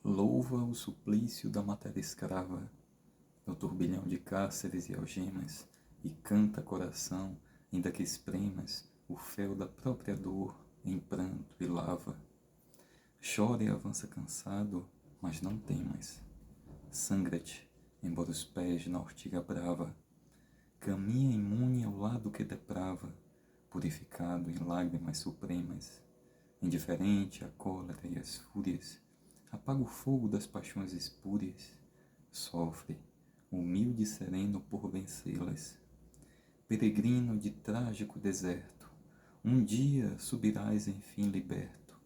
Louva o suplício da matéria escrava, no turbilhão de cárceres e algemas, e canta coração, ainda que espremas o fel da própria dor em pranto e lava. Chora e avança cansado, mas não temas. Sangra-te, embora os pés na ortiga brava. Caminha imune ao lado que deprava, purificado em lágrimas supremas. Indiferente à cólera e às fúrias, apaga o fogo das paixões espúrias. Sofre, humilde e sereno por vencê-las. Peregrino de trágico deserto, um dia subirás enfim liberto,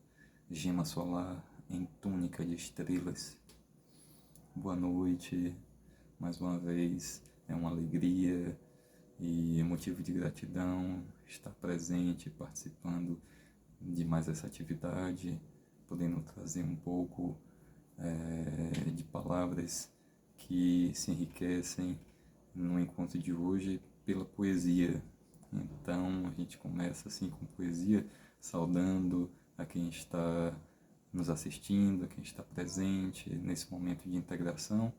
gema solar em túnica de estrelas. Boa noite, mais uma vez, é uma alegria e motivo de gratidão estar presente, participando de mais essa atividade, podendo trazer um pouco de palavras que se enriquecem no encontro de hoje pela poesia. Então a gente começa assim com poesia, saudando a quem está nos assistindo, a quem está presente nesse momento de integração,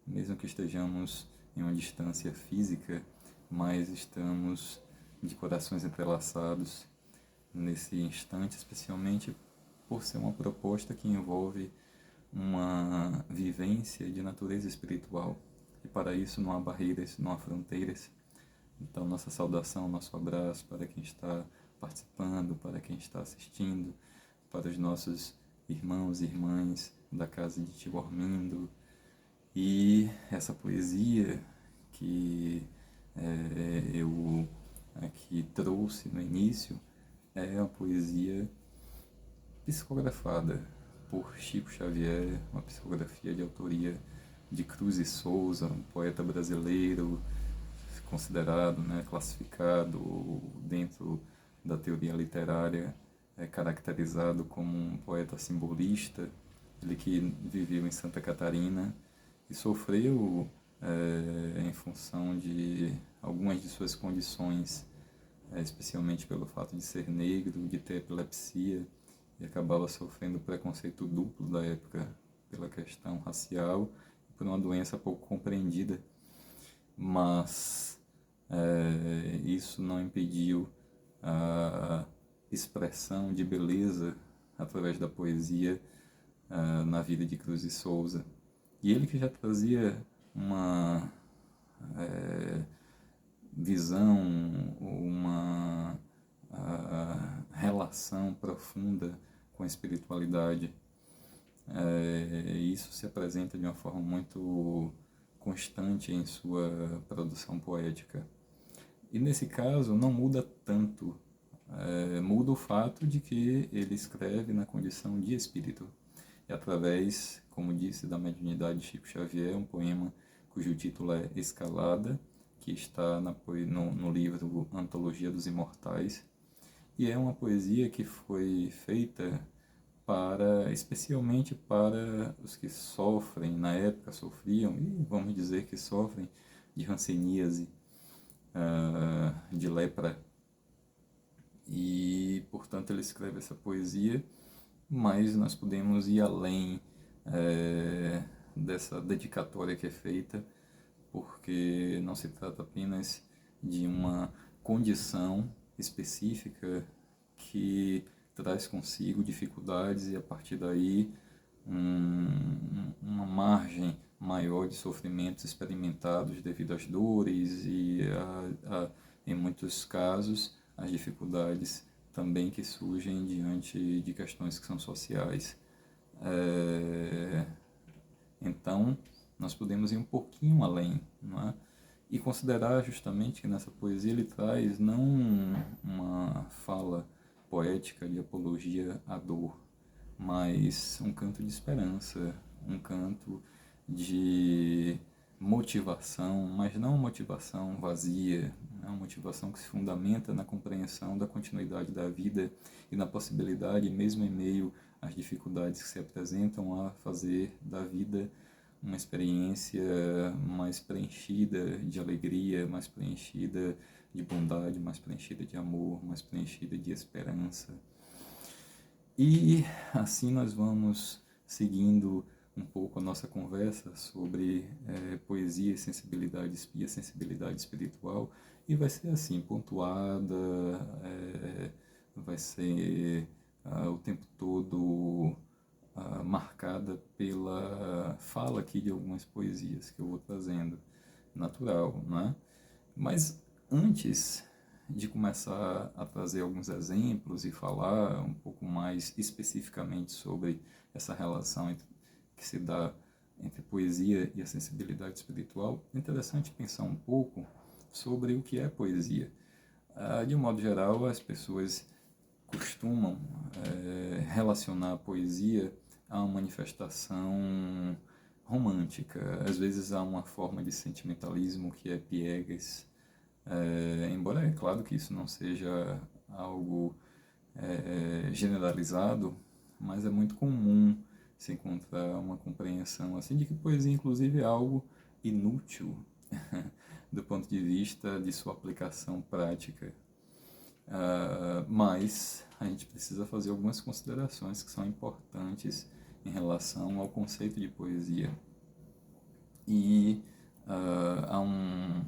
mesmo que estejamos em uma distância física, mas estamos de corações entrelaçados nesse instante, especialmente por ser uma proposta que envolve uma vivência de natureza espiritual. E para isso não há barreiras, não há fronteiras. Então, nossa saudação, nosso abraço para quem está participando, para quem está assistindo, para os nossos irmãos e irmãs da casa de Tio Armindo. E essa poesia que eu aqui trouxe no início é a poesia psicografada por Chico Xavier, uma psicografia de autoria de Cruz e Souza, um poeta brasileiro considerado, classificado dentro da teoria literária, caracterizado como um poeta simbolista. Ele que viveu em Santa Catarina e sofreu em função de algumas de suas condições, especialmente pelo fato de ser negro, de ter epilepsia, e acabava sofrendo preconceito duplo da época pela questão racial e por uma doença pouco compreendida. Mas isso não impediu a expressão de beleza através da poesia na vida de Cruz e Souza. E ele que já trazia uma visão, uma relação profunda com a espiritualidade. Isso se apresenta de uma forma muito constante em sua produção poética. E nesse caso não muda tanto, muda o fato de que ele escreve na condição de espírito. E através, como disse, da mediunidade de Chico Xavier, um poema cujo título é Escalada, que está no livro Antologia dos Imortais, e é uma poesia que foi feita especialmente para os que sofrem, na época sofriam, e vamos dizer que sofrem de hanseníase, de lepra. E, portanto, ele escreve essa poesia, mas nós podemos ir além dessa dedicatória que é feita, porque não se trata apenas de uma condição específica que traz consigo dificuldades e a partir daí uma margem maior de sofrimentos experimentados devido às dores e em muitos casos as dificuldades também que surgem diante de questões que são sociais. Então nós podemos ir um pouquinho além, não é? E considerar justamente que nessa poesia ele traz não uma fala poética de apologia à dor, mas um canto de esperança, um canto de motivação, mas não uma motivação vazia, é uma motivação que se fundamenta na compreensão da continuidade da vida e na possibilidade, mesmo em meio às dificuldades que se apresentam, a fazer da vida uma experiência mais preenchida de alegria, mais preenchida de bondade, mais preenchida de amor, mais preenchida de esperança. E assim nós vamos seguindo um pouco a nossa conversa sobre poesia e sensibilidade espiritual, e vai ser assim, pontuada, vai ser o tempo todo marcada pela fala aqui de algumas poesias que eu vou trazendo, natural, né? Mas antes de começar a trazer alguns exemplos e falar um pouco mais especificamente sobre essa relação que se dá entre poesia e a sensibilidade espiritual, é interessante pensar um pouco sobre o que é poesia. De um modo geral, as pessoas costumam relacionar a poesia a uma manifestação romântica. Às vezes há uma forma de sentimentalismo que é piegas, embora é claro que isso não seja algo generalizado, mas é muito comum se encontrar uma compreensão assim de que poesia inclusive é algo inútil do ponto de vista de sua aplicação prática. Mas a gente precisa fazer algumas considerações que são importantes em relação ao conceito de poesia. E há um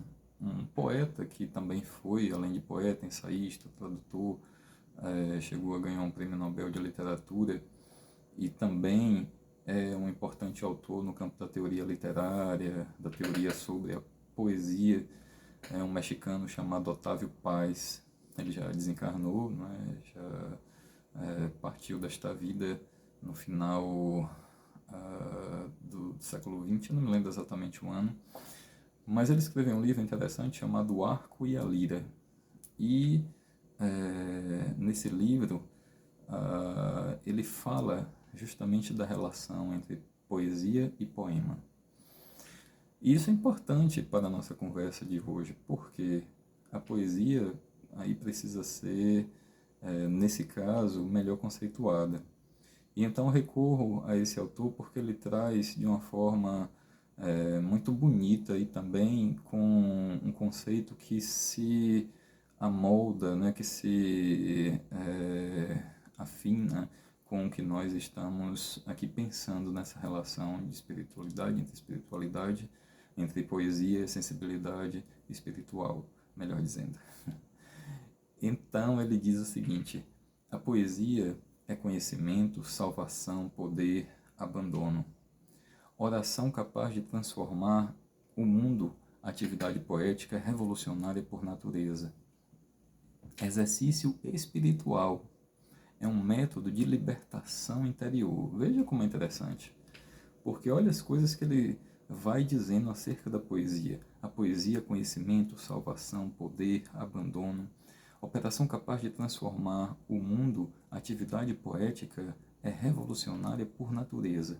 poeta que também foi, além de poeta, ensaísta, tradutor, chegou a ganhar um prêmio Nobel de Literatura e também é um importante autor no campo da teoria literária, da teoria sobre a poesia, é um mexicano chamado Otávio Paz. Ele já desencarnou, né? Já partiu desta vida no final do século XX, eu não me lembro exatamente o ano, mas ele escreveu um livro interessante chamado O Arco e a Lira. E nesse livro ele fala justamente da relação entre poesia e poema. E isso é importante para a nossa conversa de hoje, porque a poesia aí precisa ser, nesse caso, melhor conceituada. E então recorro a esse autor porque ele traz de uma forma muito bonita e também com um conceito que se amolda, né, que se afina com o que nós estamos aqui pensando nessa relação de espiritualidade, entre poesia e sensibilidade espiritual, melhor dizendo. Então ele diz o seguinte: a poesia é conhecimento, salvação, poder, abandono. Oração capaz de transformar o mundo, atividade poética revolucionária por natureza. Exercício espiritual é um método de libertação interior. Veja como é interessante, porque olha as coisas que ele vai dizendo acerca da poesia. A poesia, conhecimento, salvação, poder, abandono. Operação capaz de transformar o mundo, atividade poética é revolucionária por natureza.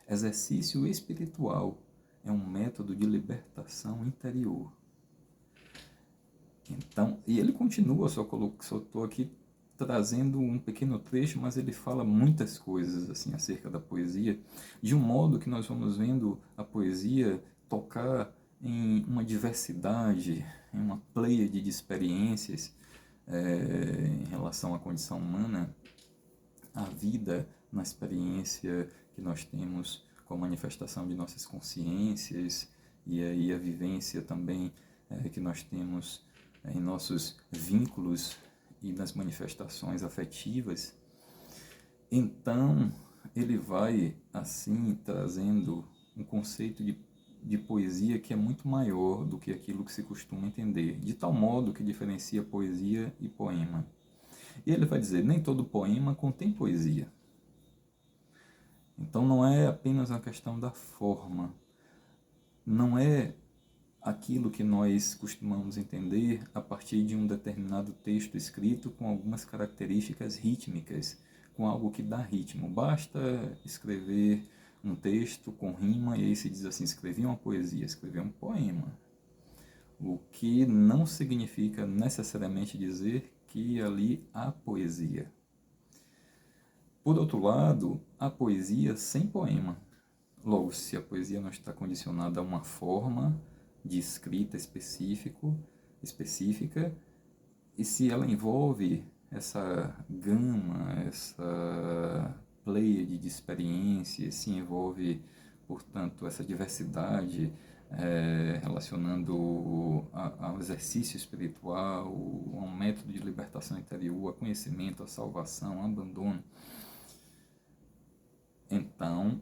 Exercício espiritual é um método de libertação interior. Então, e ele continua, só estou aqui trazendo um pequeno trecho, mas ele fala muitas coisas assim acerca da poesia, de um modo que nós vamos vendo a poesia tocar em uma diversidade, em uma pleiade de experiências em relação à condição humana, a vida na experiência que nós temos com a manifestação de nossas consciências e aí a vivência também que nós temos em nossos vínculos e nas manifestações afetivas. Então, ele vai, assim, trazendo um conceito de poesia que é muito maior do que aquilo que se costuma entender, de tal modo que diferencia poesia e poema. E ele vai dizer, nem todo poema contém poesia. Então não é apenas uma questão da forma, não é aquilo que nós costumamos entender a partir de um determinado texto escrito com algumas características rítmicas, com algo que dá ritmo. Basta escrever um texto com rima e aí se diz assim, escrevi uma poesia, escrevi um poema. O que não significa necessariamente dizer que ali há poesia. Por outro lado, há poesia sem poema. Logo, se a poesia não está condicionada a uma forma de escrita específica, e se ela envolve essa gama, essa pleiade de experiências, se envolve, portanto, essa diversidade relacionando ao exercício espiritual, a um método de libertação interior, a conhecimento, a salvação, a abandono. Então,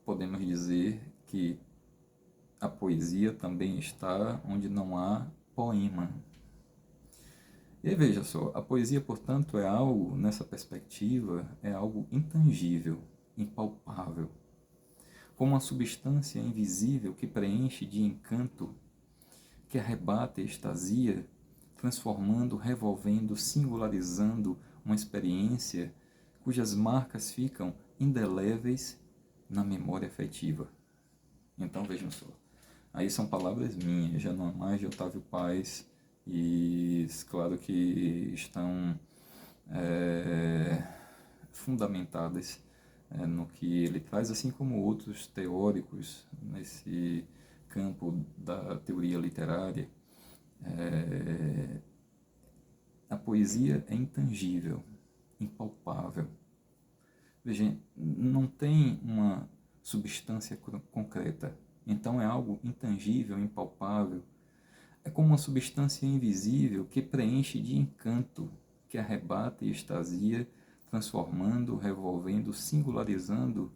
podemos dizer que a poesia também está onde não há poema. E veja só, a poesia, portanto, é algo, nessa perspectiva, é algo intangível, impalpável, como uma substância invisível que preenche de encanto, que arrebata e extasia, transformando, revolvendo, singularizando uma experiência cujas marcas ficam indeléveis na memória afetiva. Então vejam só, aí são palavras minhas, já não é mais de Otávio Paz, e claro que estão fundamentadas no que ele traz, assim como outros teóricos nesse campo da teoria literária. A poesia é intangível, impalpável. Veja, não tem uma substância concreta, então é algo intangível, impalpável. É como uma substância invisível que preenche de encanto, que arrebata e extasia, transformando, revolvendo, singularizando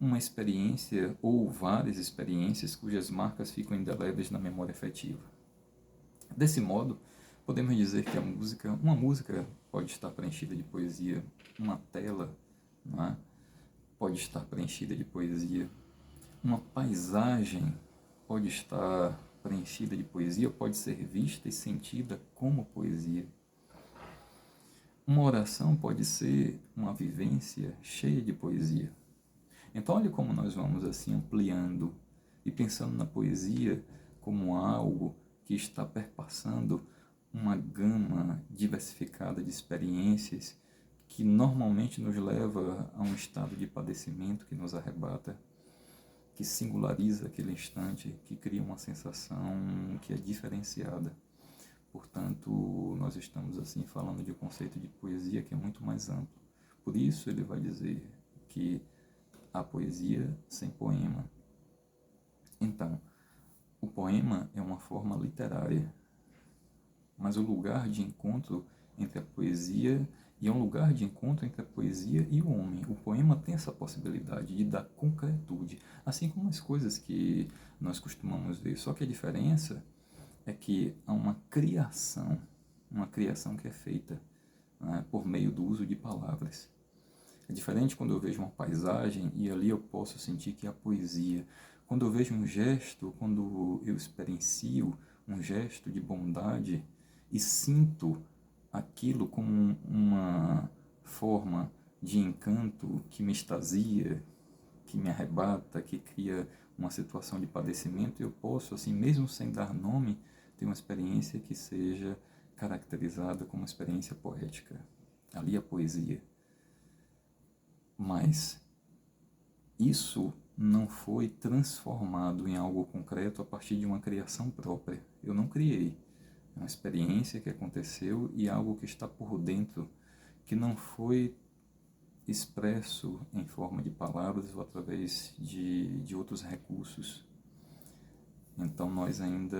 uma experiência ou várias experiências cujas marcas ficam indeléveis na memória afetiva. Desse modo, podemos dizer que uma música pode estar preenchida de poesia, uma tela, não é? Pode estar preenchida de poesia, uma paisagem pode estar preenchida de poesia, pode ser vista e sentida como poesia. Uma oração pode ser uma vivência cheia de poesia. Então, olha como nós vamos assim ampliando e pensando na poesia como algo que está perpassando uma gama diversificada de experiências que normalmente nos leva a um estado de padecimento que nos arrebata, que singulariza aquele instante, que cria uma sensação que é diferenciada. Portanto, nós estamos assim falando de um conceito de poesia que é muito mais amplo. Por isso ele vai dizer que há poesia sem poema. Então, o poema é uma forma literária, mas o lugar de encontro entre a poesia e é um lugar de encontro entre a poesia e o homem. O poema tem essa possibilidade de dar concretude, assim como as coisas que nós costumamos ver. Só que a diferença é que há uma criação que é feita, né, por meio do uso de palavras. É diferente quando eu vejo uma paisagem e ali eu posso sentir que é a poesia. Quando eu vejo um gesto, quando eu experiencio um gesto de bondade e sinto aquilo como uma forma de encanto que me extasia, que me arrebata, que cria uma situação de padecimento, eu posso, assim, mesmo sem dar nome, ter uma experiência que seja caracterizada como uma experiência poética. Ali a poesia. Mas isso não foi transformado em algo concreto a partir de uma criação própria. Eu não criei. É uma experiência que aconteceu e algo que está por dentro, que não foi expresso em forma de palavras ou através de outros recursos. Então nós ainda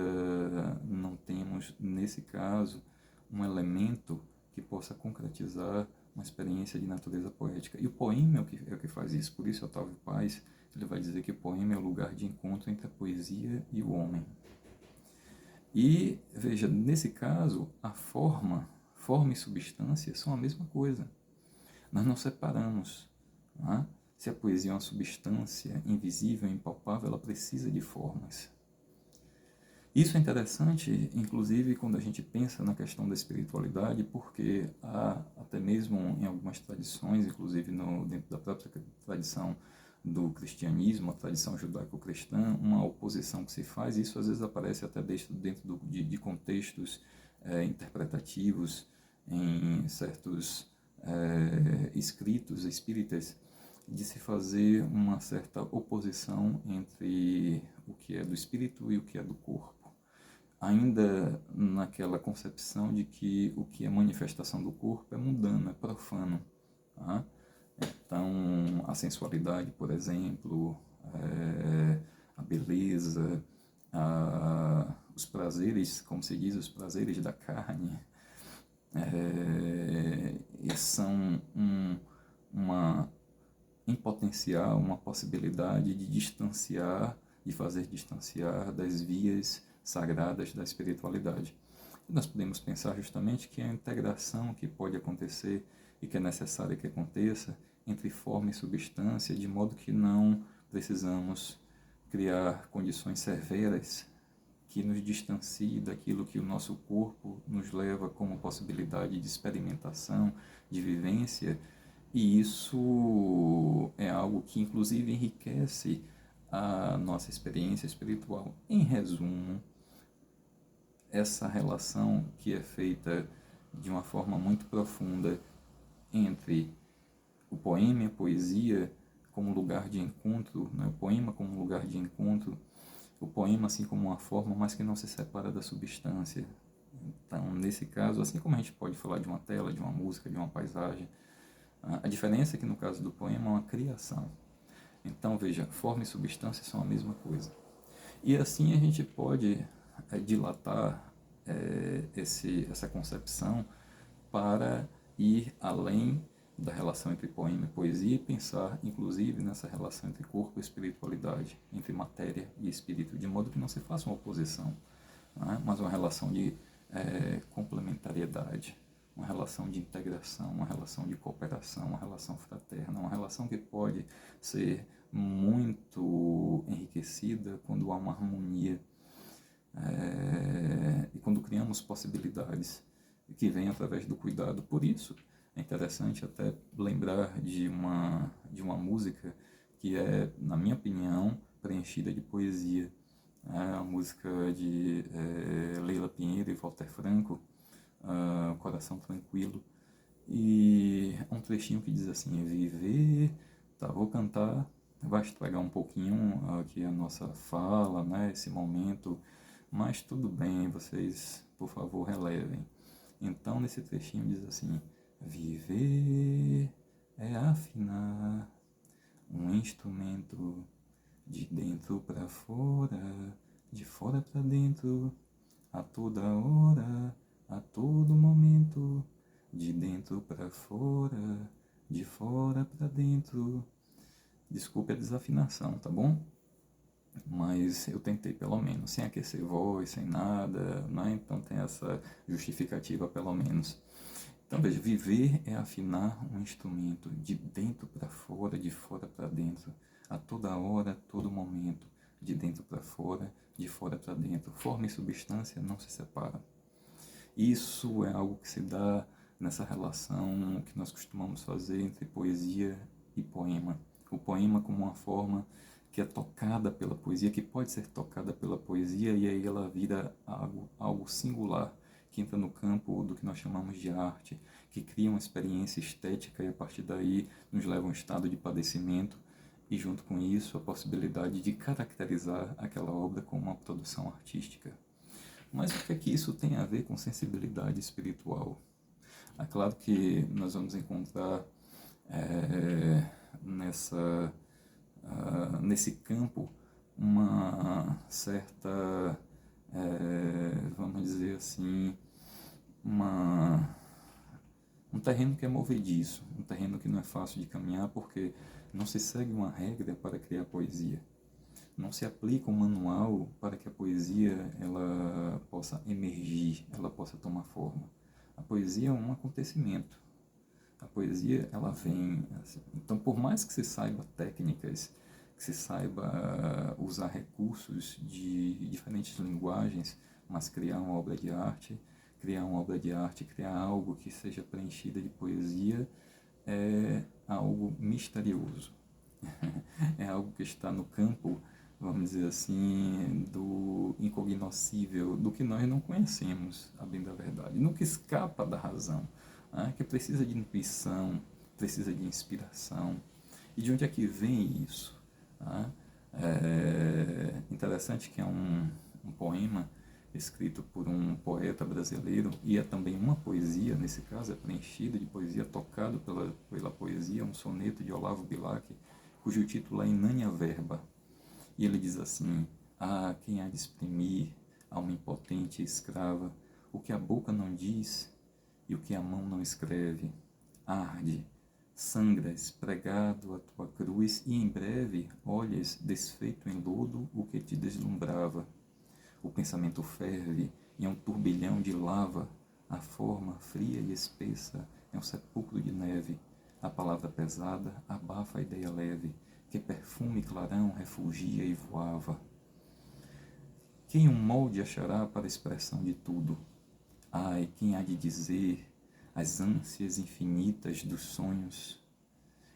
não temos, nesse caso, um elemento que possa concretizar uma experiência de natureza poética. E o poema é o que faz isso. Por isso, Otávio Paz, ele vai dizer que o poema é o lugar de encontro entre a poesia e o homem. E, veja, nesse caso, a forma e substância são a mesma coisa. Nós não separamos. Não é? Se a poesia é uma substância invisível, impalpável, ela precisa de formas. Isso é interessante, inclusive, quando a gente pensa na questão da espiritualidade, porque há até mesmo em algumas tradições, inclusive dentro da própria tradição do cristianismo, a tradição judaico-cristã, uma oposição que se faz, e isso às vezes aparece até dentro de contextos interpretativos em certos escritos espíritas, de se fazer uma certa oposição entre o que é do espírito e o que é do corpo. Ainda naquela concepção de que o que é manifestação do corpo é mundano, é profano. Tá? Então, a sensualidade, por exemplo, a beleza, os prazeres, como se diz, os prazeres da carne, são uma, em potencial, uma possibilidade de distanciar, de fazer distanciar das vias sagradas da espiritualidade. E nós podemos pensar justamente que a integração que pode acontecer e que é necessária que aconteça entre forma e substância, de modo que não precisamos criar condições severas que nos distancie daquilo que o nosso corpo nos leva como possibilidade de experimentação, de vivência, e isso é algo que inclusive enriquece a nossa experiência espiritual. Em resumo, essa relação que é feita de uma forma muito profunda entre o poema e a poesia como lugar de encontro, né? O poema como lugar de encontro, o poema assim como uma forma, mas que não se separa da substância. Então, nesse caso, assim como a gente pode falar de uma tela, de uma música, de uma paisagem, a diferença é que no caso do poema é uma criação. Então, veja, forma e substância são a mesma coisa. E assim a gente pode dilatar essa concepção para ir além da relação entre poema e poesia e pensar, inclusive, nessa relação entre corpo e espiritualidade, entre matéria e espírito, de modo que não se faça uma oposição, né? Mas uma relação de complementariedade, uma relação de integração, uma relação de cooperação, uma relação fraterna, uma relação que pode ser muito enriquecida quando há uma harmonia e quando criamos possibilidades que vêm através do cuidado. Por isso, é interessante até lembrar de uma música que é, na minha opinião, preenchida de poesia. É a música de Leila Pinheiro e Walter Franco, Coração Tranquilo. E é um trechinho que diz assim: viver, tá, vou cantar, vai estragar um pouquinho aqui a nossa fala, né, esse momento, mas tudo bem, vocês, por favor, relevem. Então, nesse trechinho diz assim: viver é afinar um instrumento de dentro para fora, de fora para dentro, a toda hora, a todo momento, de dentro para fora, de fora para dentro. Desculpe a desafinação, tá bom? Mas eu tentei pelo menos, sem aquecer voz, sem nada, né? Então tem essa justificativa pelo menos. Então veja, viver é afinar um instrumento de dentro para fora, de fora para dentro, a toda hora, a todo momento, de dentro para fora, de fora para dentro. Forma e substância não se separam. Isso é algo que se dá nessa relação que nós costumamos fazer entre poesia e poema. O poema como uma forma que é tocada pela poesia, que pode ser tocada pela poesia, e aí ela vira algo singular, que entra no campo do que nós chamamos de arte, que cria uma experiência estética e a partir daí nos leva a um estado de padecimento e junto com isso a possibilidade de caracterizar aquela obra como uma produção artística. Mas o que é que isso tem a ver com sensibilidade espiritual? É claro que nós vamos encontrar nesse campo uma certa, vamos dizer assim, um terreno que é movediço, um terreno que não é fácil de caminhar porque não se segue uma regra para criar poesia. Não se aplica um manual para que a poesia ela possa emergir, ela possa tomar forma. A poesia é um acontecimento. A poesia ela vem assim. Então, por mais que se saiba técnicas, que se saiba usar recursos de diferentes linguagens, mas criar uma obra de arte, criar algo que seja preenchida de poesia é algo misterioso. É algo que está no campo, vamos dizer assim, do incognoscível, do que nós não conhecemos, a bem da verdade, no que escapa da razão, né? Que precisa de intuição, precisa de inspiração. E de onde é que vem isso? Né? É interessante que é um poema escrito por um poeta brasileiro, e é também uma poesia, nesse caso é preenchida de poesia, tocado pela poesia, um soneto de Olavo Bilac, cujo título é Inânia Verba. E ele diz assim: ah, quem há de exprimir, alma impotente e escrava, o que a boca não diz e o que a mão não escreve. Arde, sangras, pregado a tua cruz, e em breve olhas desfeito em lodo o que te deslumbrava. O pensamento ferve e é um turbilhão de lava, a forma fria e espessa é um sepulcro de neve, a palavra pesada abafa a ideia leve, que perfume e clarão refugia e voava. Quem um molde achará para a expressão de tudo? Ai, quem há de dizer as ânsias infinitas dos sonhos?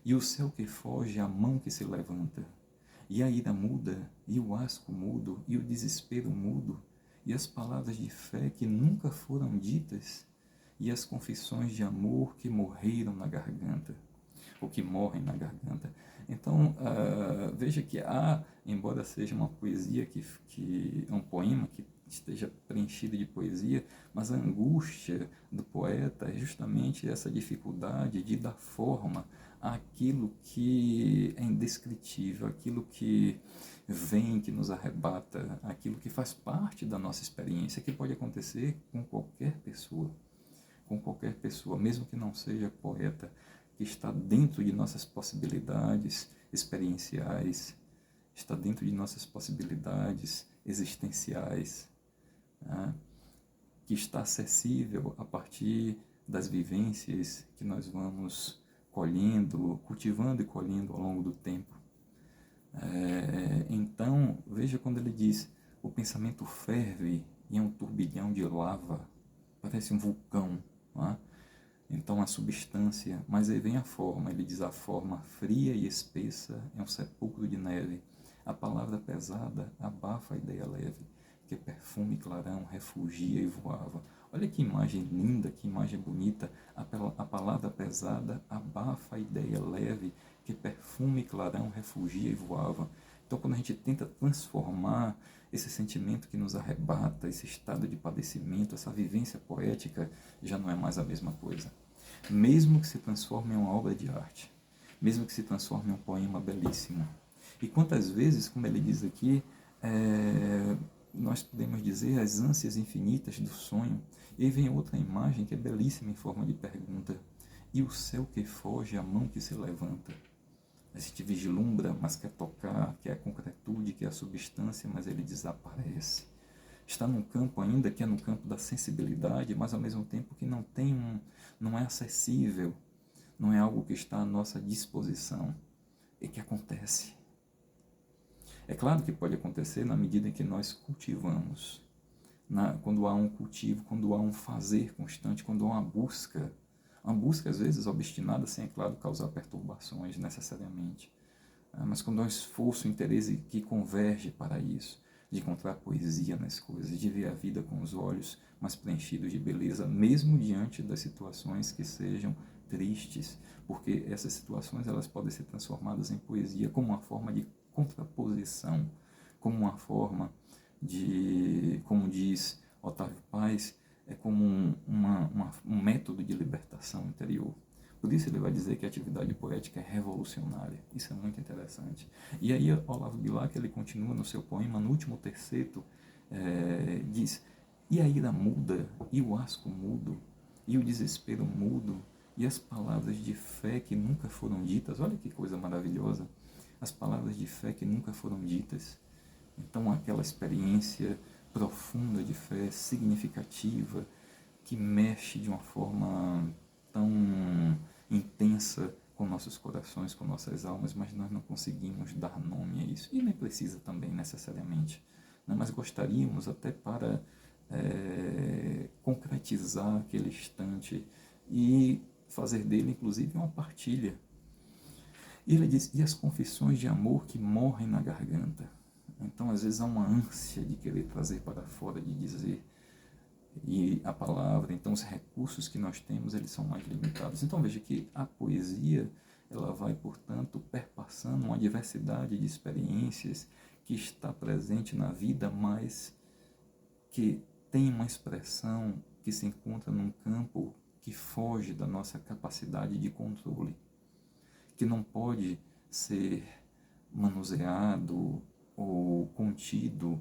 E o céu que foge, a mão que se levanta, e a ira muda, e o asco mudo, e o desespero mudo, e as palavras de fé que nunca foram ditas, e as confissões de amor que morreram na garganta, ou que morrem na garganta. Então, veja que há, embora seja uma poesia que é um poema que esteja preenchido de poesia, mas a angústia do poeta é justamente essa dificuldade de dar forma àquilo que é indescritível, aquilo que vem, que nos arrebata, aquilo que faz parte da nossa experiência, que pode acontecer com qualquer pessoa, mesmo que não seja poeta, que está dentro de nossas possibilidades experienciais, está dentro de nossas possibilidades existenciais, né? Que está acessível a partir das vivências que nós vamos colhendo, cultivando e colhendo ao longo do tempo. Então, veja quando ele diz: o pensamento ferve e é um turbilhão de lava, parece um vulcão, não é? Então a substância, mas aí vem a forma, ele diz: a forma fria e espessa é um sepulcro de neve, a palavra pesada abafa a ideia leve, que perfume e clarão refugia e voava. Olha que imagem linda, que imagem bonita, a palavra pesada abafa a ideia leve, que perfume e clarão refugia e voava. Então quando a gente tenta transformar esse sentimento que nos arrebata, esse estado de padecimento, essa vivência poética, já não é mais a mesma coisa. Mesmo que se transforme em uma obra de arte, mesmo que se transforme em um poema belíssimo. E quantas vezes, como ele diz aqui, nós podemos dizer as ânsias infinitas do sonho. E aí vem outra imagem que é belíssima em forma de pergunta: e o céu que foge, a mão que se levanta? A gente vislumbra, mas quer tocar, quer a concretude, quer a substância, mas ele desaparece. Está num campo ainda que é no campo da sensibilidade, mas ao mesmo tempo que não é acessível, não é algo que está à nossa disposição, e que acontece. É claro que pode acontecer na medida em que nós cultivamos, quando há um cultivo, quando há um fazer constante, quando há uma busca às vezes obstinada, sem, é claro, causar perturbações necessariamente, mas quando há um esforço, um interesse que converge para isso, de encontrar poesia nas coisas, de ver a vida com os olhos mais preenchidos de beleza, mesmo diante das situações que sejam tristes, porque essas situações elas podem ser transformadas em poesia como uma forma de contraposição, como uma forma de, como diz Otávio Paz, é como um método de libertação interior. Por isso ele vai dizer que a atividade poética é revolucionária. Isso é muito interessante. E aí Olavo Bilac, ele continua no seu poema, no último terceto, diz: e a ira muda, e o asco mudo, e o desespero mudo, e as palavras de fé que nunca foram ditas. Olha que coisa maravilhosa. As palavras de fé que nunca foram ditas. Então aquela experiência profunda de fé, significativa, que mexe de uma forma tão intensa com nossos corações, com nossas almas, mas nós não conseguimos dar nome a isso. E nem precisa também, necessariamente. Né? Mas gostaríamos até para concretizar aquele instante e fazer dele, inclusive, uma partilha. E ele diz: e as confissões de amor que morrem na garganta? Então, às vezes, há uma ânsia de querer trazer para fora, de dizer. E a palavra, então os recursos que nós temos, eles são mais limitados. Então veja que a poesia, ela vai, portanto, perpassando uma diversidade de experiências que está presente na vida, mas que tem uma expressão que se encontra num campo que foge da nossa capacidade de controle, que não pode ser manuseado ou contido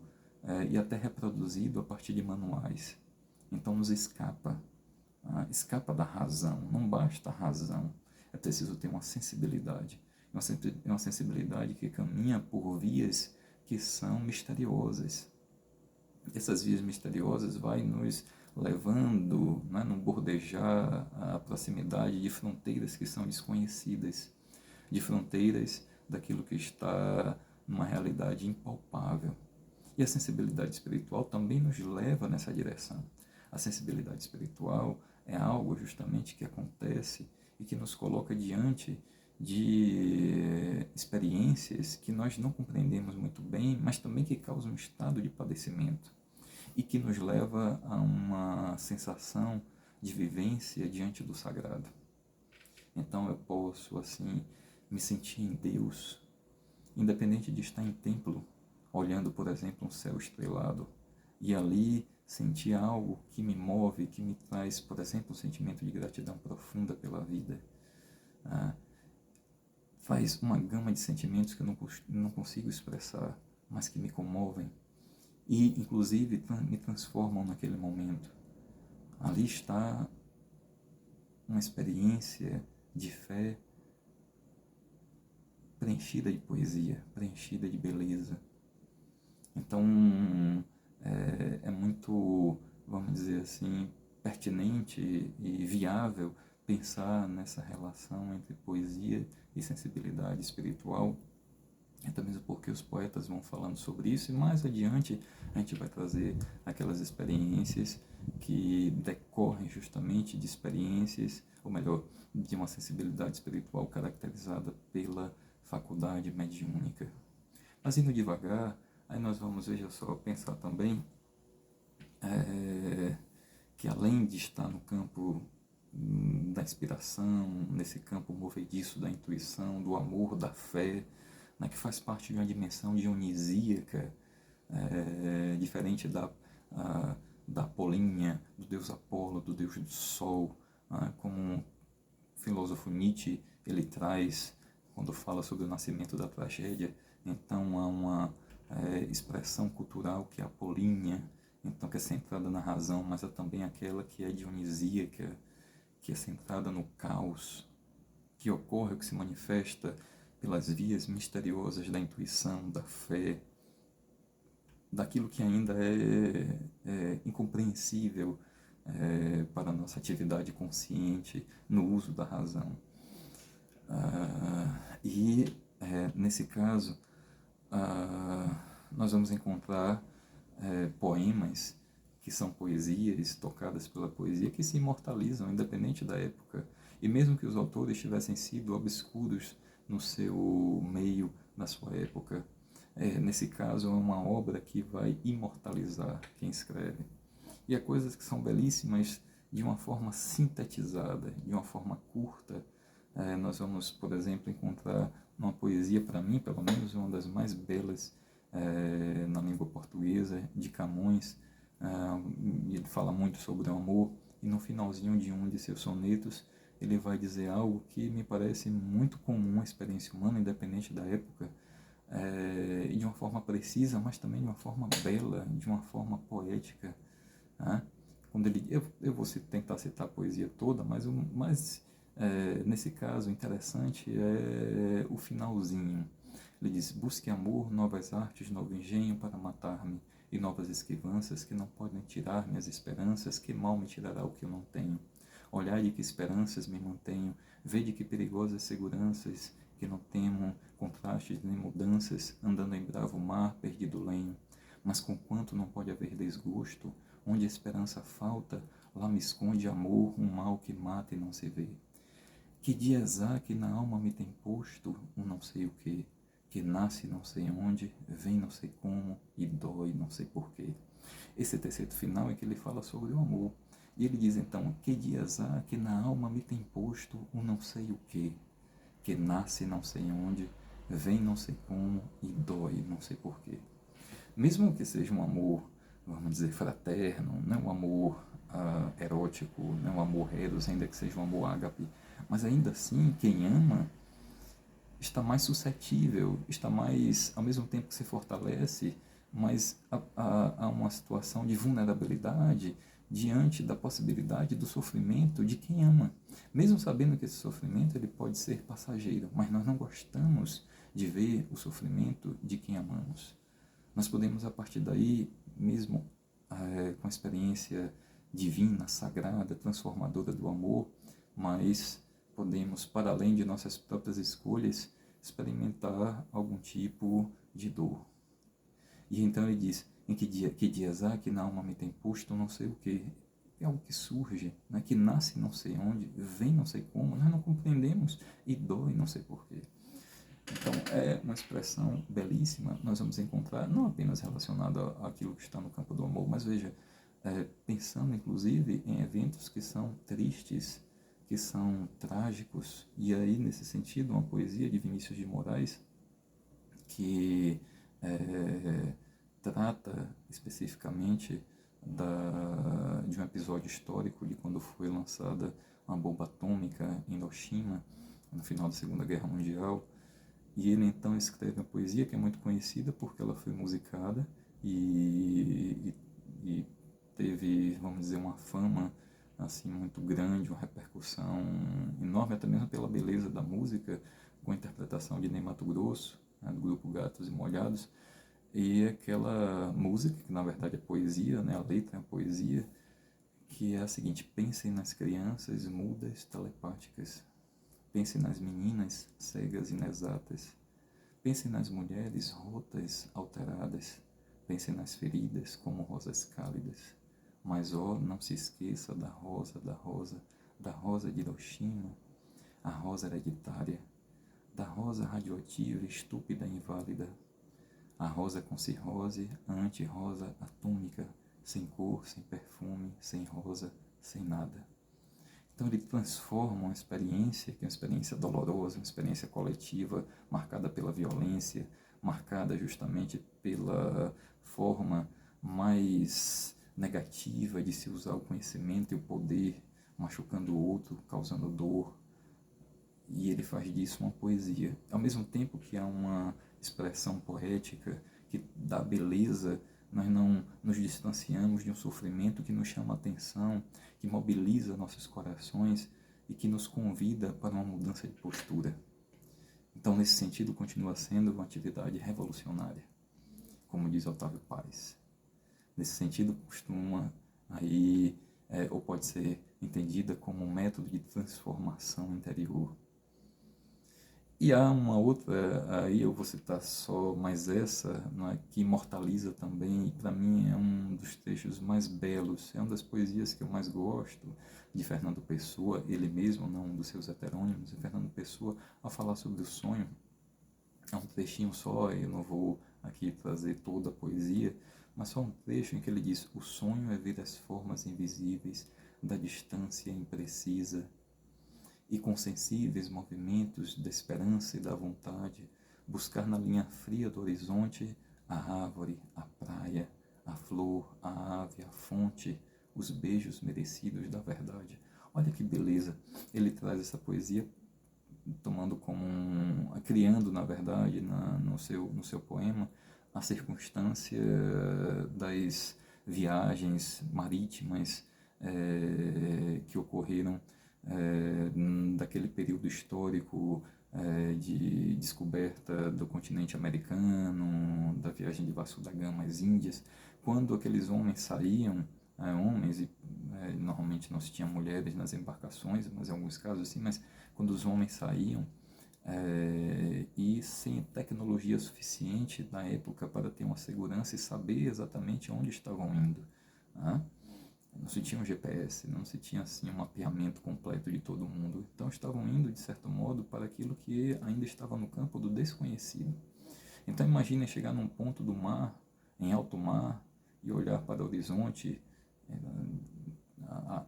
e até reproduzido a partir de manuais. Então nos escapa, escapa da razão. Não basta a razão, é preciso ter uma sensibilidade. Uma sensibilidade que caminha por vias que são misteriosas. Essas vias misteriosas vai nos levando, né, no bordejar a proximidade de fronteiras que são desconhecidas, de fronteiras daquilo que está numa realidade impalpável. E a sensibilidade espiritual também nos leva nessa direção. A sensibilidade espiritual é algo justamente que acontece e que nos coloca diante de experiências que nós não compreendemos muito bem, mas também que causam um estado de padecimento e que nos leva a uma sensação de vivência diante do sagrado. Então eu posso, assim, me sentir em Deus, independente de estar em templo, olhando, por exemplo, um céu estrelado, e ali sentir algo que me move, que me traz, por exemplo, um sentimento de gratidão profunda pela vida. Faz uma gama de sentimentos que eu não consigo expressar, mas que me comovem e, inclusive, me transformam naquele momento. Ali está uma experiência de fé preenchida de poesia, preenchida de beleza. Então, é muito, vamos dizer assim, pertinente e viável pensar nessa relação entre poesia e sensibilidade espiritual, até mesmo porque os poetas vão falando sobre isso, e mais adiante a gente vai trazer aquelas experiências que decorrem justamente de experiências, ou melhor, de uma sensibilidade espiritual caracterizada pela faculdade mediúnica. Mas indo devagar, aí nós vamos, veja só, pensar também que além de estar no campo da inspiração, nesse campo movediço da intuição, do amor, da fé, né, que faz parte de uma dimensão dionisíaca, diferente da Apolínea, do deus Apolo, do deus do sol, como o filósofo Nietzsche ele traz quando fala sobre o nascimento da tragédia. Então há uma expressão cultural que é a Apolínea, então que é centrada na razão, mas há também aquela que é dionisíaca, que é centrada no caos, que ocorre, que se manifesta pelas vias misteriosas da intuição, da fé, daquilo que ainda é incompreensível para a nossa atividade consciente no uso da razão. Nesse caso, nós vamos encontrar poemas que são poesias tocadas pela poesia que se imortalizam, independente da época. E mesmo que os autores tivessem sido obscuros no seu meio, na sua época, nesse caso é uma obra que vai imortalizar quem escreve. E há coisas que são belíssimas de uma forma sintetizada, de uma forma curta. Nós vamos, por exemplo, encontrar uma poesia, para mim, pelo menos, uma das mais belas na língua portuguesa, de Camões. Ele fala muito sobre o amor, e no finalzinho de um de seus sonetos ele vai dizer algo que me parece muito comum à experiência humana, independente da época, e de uma forma precisa, mas também de uma forma bela, de uma forma poética. Quando eu vou tentar citar a poesia toda, mas nesse caso interessante é o finalzinho. Ele diz: busque amor, novas artes, novo engenho para matar-me, e novas esquivanças que não podem tirar minhas esperanças, que mal me tirará o que eu não tenho. Olhai de que esperanças me mantenho, vede que perigosas seguranças, que não temo contrastes nem mudanças, andando em bravo mar, perdido lenho. Mas conquanto não pode haver desgosto, onde a esperança falta, lá me esconde amor, um mal que mata e não se vê. Que dias há que na alma me tem posto um não sei o que nasce não sei onde, vem não sei como e dói não sei porquê. Esse terceiro final é que ele fala sobre o amor. E ele diz então: que dias há que na alma me tem posto um não sei o que nasce não sei onde, vem não sei como e dói não sei porquê. Mesmo que seja um amor vamos dizer, fraterno, não um amor erótico, não um amor eros, ainda que seja um amor ágape, mas ainda assim, quem ama está mais suscetível, está mais, ao mesmo tempo que se fortalece, mas há uma situação de vulnerabilidade diante da possibilidade do sofrimento de quem ama. Mesmo sabendo que esse sofrimento ele pode ser passageiro, mas nós não gostamos de ver o sofrimento de quem amamos. Nós podemos, a partir daí, mesmo com a experiência divina, sagrada, transformadora do amor, mas podemos, para além de nossas próprias escolhas, experimentar algum tipo de dor. E então ele diz, em que dias há que na alma me tem posto não sei o que. É algo que surge, né? Que nasce não sei onde, vem não sei como, nós não compreendemos e dói não sei porquê. Então é uma expressão belíssima, nós vamos encontrar não apenas relacionada àquilo que está no campo do amor, mas veja, pensando inclusive em eventos que são tristes, que são trágicos, e aí nesse sentido uma poesia de Vinícius de Moraes que trata especificamente de um episódio histórico de quando foi lançada uma bomba atômica em Hiroshima, no final da Segunda Guerra Mundial, e ele então escreve uma poesia que é muito conhecida porque ela foi musicada e teve, vamos dizer, uma fama assim muito grande, uma repercussão enorme, até mesmo pela beleza da música, com a interpretação de Ney Matogrosso, né, do grupo Gatos e Molhados, e aquela música, que na verdade é poesia, né, a letra é a poesia, que é a seguinte: pensem nas crianças mudas telepáticas, pensem nas meninas cegas e inexatas, pensem nas mulheres rotas, alteradas, pensem nas feridas como rosas cálidas, mas ó, não se esqueça da rosa, da rosa de Hiroshima, a rosa hereditária, da rosa radioativa, estúpida e inválida, a rosa com cirrose, a anti-rosa atômica, sem cor, sem perfume, sem rosa, sem nada. Então ele transforma uma experiência, que é uma experiência dolorosa, uma experiência coletiva, marcada pela violência, marcada justamente pela forma mais negativa de se usar o conhecimento e o poder, machucando o outro, causando dor. E ele faz disso uma poesia. Ao mesmo tempo que há uma expressão poética que dá beleza, nós não nos distanciamos de um sofrimento que nos chama a atenção, que mobiliza nossos corações e que nos convida para uma mudança de postura. Então, nesse sentido, continua sendo uma atividade revolucionária, como diz Otávio Paz. Nesse sentido, costuma aí, ou pode ser entendida como um método de transformação interior. E há uma outra, aí eu vou citar só mais essa, não é, que imortaliza também, e para mim é um dos trechos mais belos, é uma das poesias que eu mais gosto, de Fernando Pessoa, ele mesmo, não um dos seus heterônimos, de Fernando Pessoa, ao falar sobre o sonho. É um trechinho só, eu não vou aqui trazer toda a poesia, mas só um trecho em que ele diz: o sonho é ver as formas invisíveis da distância imprecisa, e com sensíveis movimentos da esperança e da vontade, buscar na linha fria do horizonte a árvore, a praia, a flor, a ave, a fonte, os beijos merecidos da verdade. Olha que beleza! Ele traz essa poesia tomando como criando, na verdade, no seu poema, a circunstância das viagens marítimas que ocorreram daquele período histórico de descoberta do continente americano, da viagem de Vasco da Gama às Índias, quando aqueles homens saíam, homens, e normalmente não se tinha mulheres nas embarcações, mas em alguns casos assim, mas quando os homens saíam, e sem tecnologia suficiente na época para ter uma segurança e saber exatamente onde estavam indo, né? Não se tinha um GPS, não se tinha assim um mapeamento completo de todo mundo. Então estavam indo, de certo modo, para aquilo que ainda estava no campo do desconhecido. Então imagine chegar num ponto do mar, em alto mar, e olhar para o horizonte,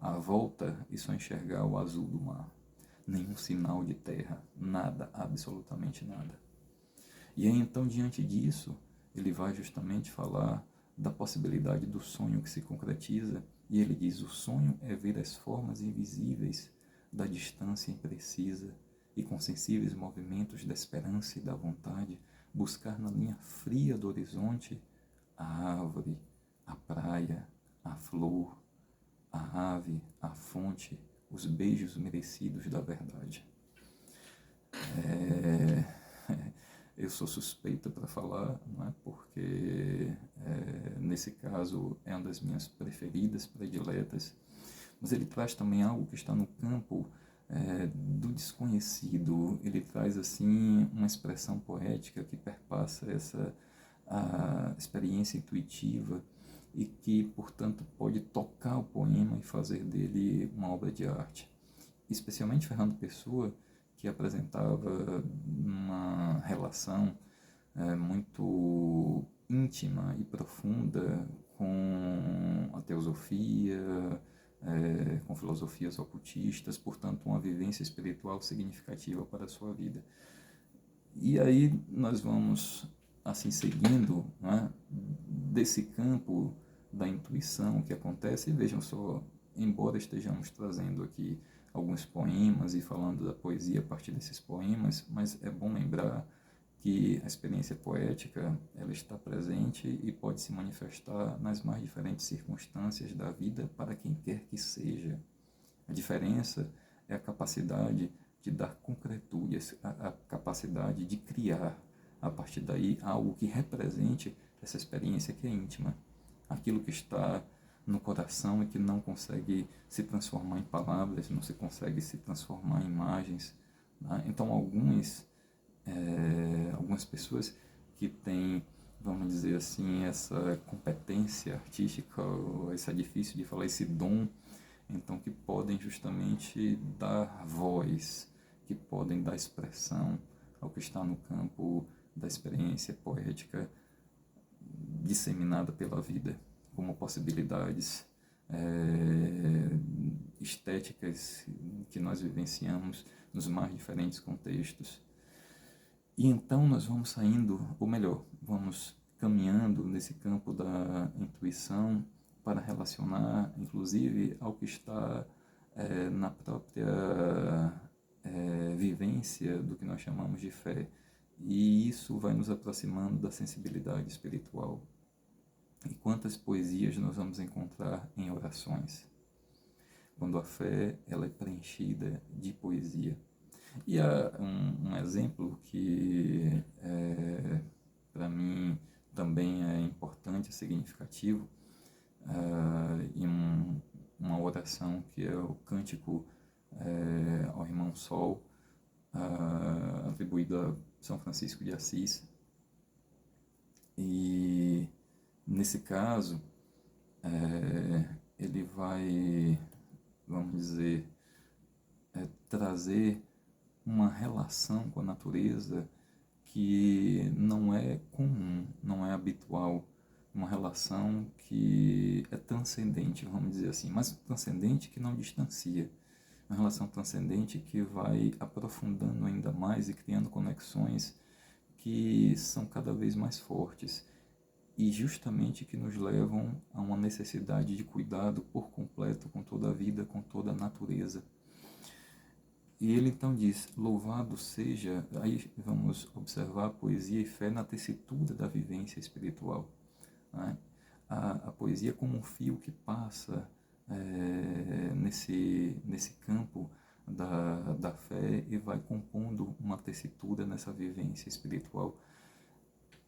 à volta, e só enxergar o azul do mar. Nenhum sinal de terra, nada, absolutamente nada. E aí então, diante disso, ele vai justamente falar da possibilidade do sonho que se concretiza, e ele diz: o sonho é ver as formas invisíveis da distância imprecisa e com sensíveis movimentos da esperança e da vontade buscar na linha fria do horizonte a árvore, a praia, a flor, a ave, a fonte, os beijos merecidos da verdade. Eu sou suspeita para falar, não é? Porque nesse caso é uma das minhas preferidas, prediletas, mas ele traz também algo que está no campo do desconhecido. Ele traz assim uma expressão poética que perpassa essa a experiência intuitiva e que, portanto, pode tocar o poema e fazer dele uma obra de arte. Especialmente Fernando Pessoa, que apresentava uma relação muito íntima e profunda com a teosofia, com filosofias ocultistas, portanto, uma vivência espiritual significativa para a sua vida. E aí nós vamos, assim, seguindo, né, desse campo da intuição que acontece, e vejam só, embora estejamos trazendo aqui alguns poemas e falando da poesia a partir desses poemas, mas é bom lembrar que a experiência poética ela está presente e pode se manifestar nas mais diferentes circunstâncias da vida para quem quer que seja. A diferença é a capacidade de dar concretude, a capacidade de criar a partir daí algo que represente essa experiência que é íntima, aquilo que está no coração e que não consegue se transformar em palavras, não se consegue se transformar em imagens. Né? Então, algumas pessoas que têm, vamos dizer assim, essa competência artística, esse é difícil de falar, esse dom, então que podem justamente dar voz, que podem dar expressão ao que está no campo da experiência poética disseminada pela vida, como possibilidades estéticas que nós vivenciamos nos mais diferentes contextos. E então nós vamos saindo, ou melhor, vamos caminhando nesse campo da intuição para relacionar, inclusive, ao que está na própria vivência do que nós chamamos de fé. E isso vai nos aproximando da sensibilidade espiritual. E quantas poesias nós vamos encontrar em orações, quando a fé ela é preenchida de poesia. E há um exemplo que para mim também é importante, é significativo, em uma oração que é o cântico ao Irmão Sol, atribuído a São Francisco de Assis. E nesse caso, ele vai, vamos dizer, trazer uma relação com a natureza que não é comum, não é habitual, uma relação que é transcendente, vamos dizer assim, mas transcendente que não distancia, uma relação transcendente que vai aprofundando ainda mais e criando conexões que são cada vez mais fortes e justamente que nos levam a uma necessidade de cuidado por completo com toda a vida, com toda a natureza. E ele então diz: louvado seja, aí vamos observar a poesia e fé na tessitura da vivência espiritual. Né? A poesia como um fio que passa nesse campo da fé e vai compondo uma tessitura nessa vivência espiritual.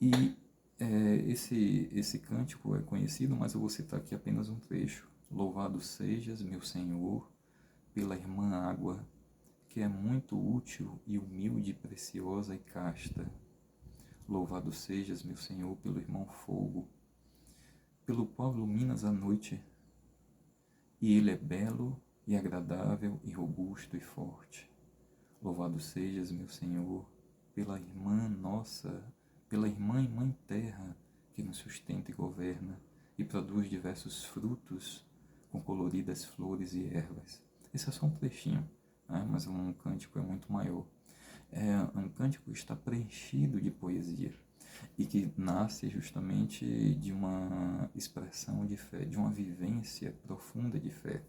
E esse cântico é conhecido, mas eu vou citar aqui apenas um trecho. Louvado sejas, meu Senhor, pela irmã água, que é muito útil e humilde, preciosa e casta. Louvado sejas, meu Senhor, pelo irmão fogo, pelo qual iluminas a noite, e ele é belo e agradável e robusto e forte. Louvado sejas, meu Senhor, pela irmã nossa, pela irmã e mãe terra, que nos sustenta e governa, e produz diversos frutos com coloridas flores e ervas. Esse é só um trechinho, né? Mas um cântico é muito maior. é um cântico que está preenchido de poesia e que nasce justamente de uma expressão de fé, de uma vivência profunda de fé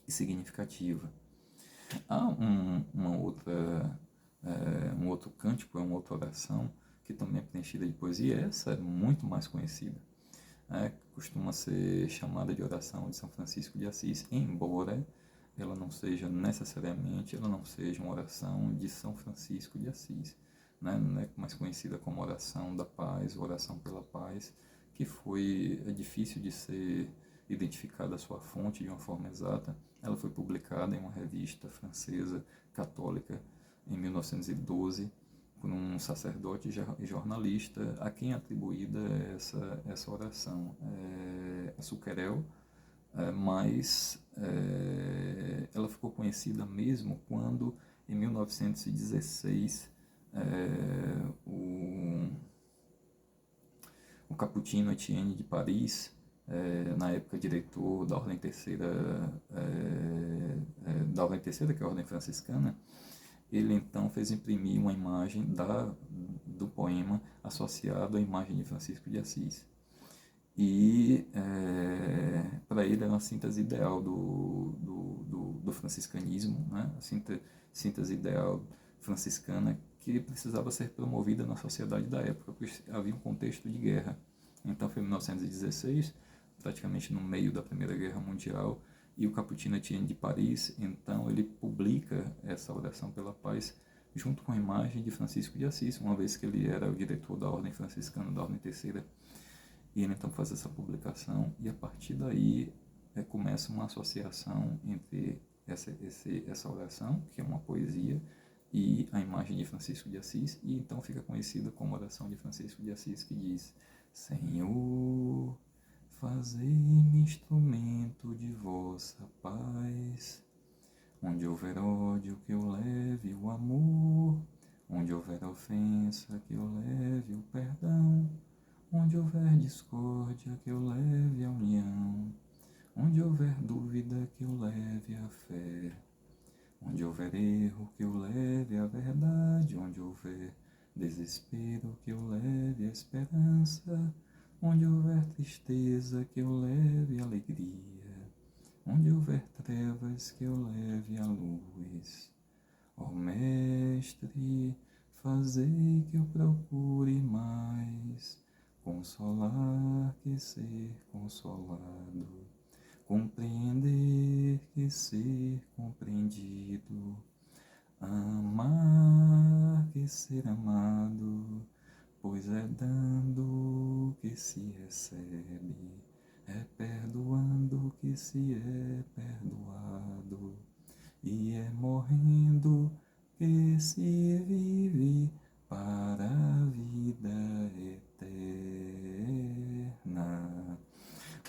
e significativa. Há um outro cântico, uma outra oração que também é preenchida de poesia, essa é muito mais conhecida. Costuma ser chamada de oração de São Francisco de Assis, embora ela não seja necessariamente, ela não seja uma oração de São Francisco de Assis, né? Não é mais conhecida como oração da paz, oração pela paz, que é difícil de ser identificada a sua fonte de uma forma exata. Ela foi publicada em uma revista francesa católica em 1912 por um sacerdote e jornalista a quem é atribuída essa oração. É Suquerel, mas ela ficou conhecida mesmo quando, em 1916, o Cappuccino Etienne de Paris, na época diretor da Ordem Terceira, que é a Ordem Franciscana, ele então fez imprimir uma imagem do poema associado à imagem de Francisco de Assis. E para ele era uma síntese ideal do franciscanismo, né? A síntese ideal franciscana que precisava ser promovida na sociedade da época, porque havia um contexto de guerra. Então foi em 1916, praticamente no meio da Primeira Guerra Mundial, e o Cappuccino Etienne de Paris, então ele publica essa oração pela paz junto com a imagem de Francisco de Assis, uma vez que ele era o diretor da Ordem Franciscana, da Ordem Terceira. E ele então faz essa publicação e a partir daí começa uma associação entre essa oração, que é uma poesia, e a imagem de Francisco de Assis, e então fica conhecida como oração de Francisco de Assis, que diz: Senhor, fazei-me instrumento de vossa paz, onde houver ódio que eu leve o amor, onde houver ofensa que eu leve o perdão, onde houver discórdia, que eu leve a união. Onde houver dúvida, que eu leve a fé. Onde houver erro, que eu leve a verdade. Onde houver desespero, que eu leve a esperança. Onde houver tristeza, que eu leve a alegria. Onde houver trevas, que eu leve a luz. Ó Mestre, fazei que eu procure mais consolar que ser consolado, compreender que ser compreendido, amar que ser amado, pois é dando que se recebe, é perdoando que se é perdoado, e é morrendo que se vive para a vida eterna.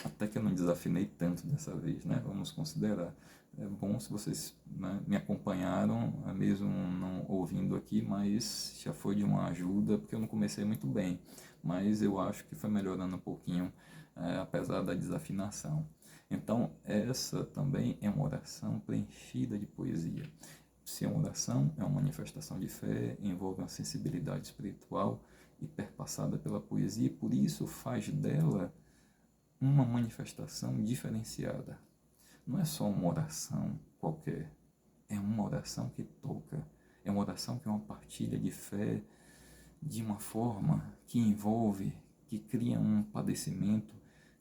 Até que eu não desafinei tanto dessa vez, né? Vamos considerar. É bom se vocês, né, me acompanharam, mesmo não ouvindo aqui, mas já foi de uma ajuda, porque eu não comecei muito bem. Mas eu acho que foi melhorando um pouquinho, apesar da desafinação. Então, essa também é uma oração preenchida de poesia. Se é uma oração, é uma manifestação de fé, envolve uma sensibilidade espiritual e perpassada pela poesia, e por isso faz dela uma manifestação diferenciada. Não é só uma oração qualquer, é uma oração que toca, é uma oração que é uma partilha de fé de uma forma que envolve, que cria um padecimento,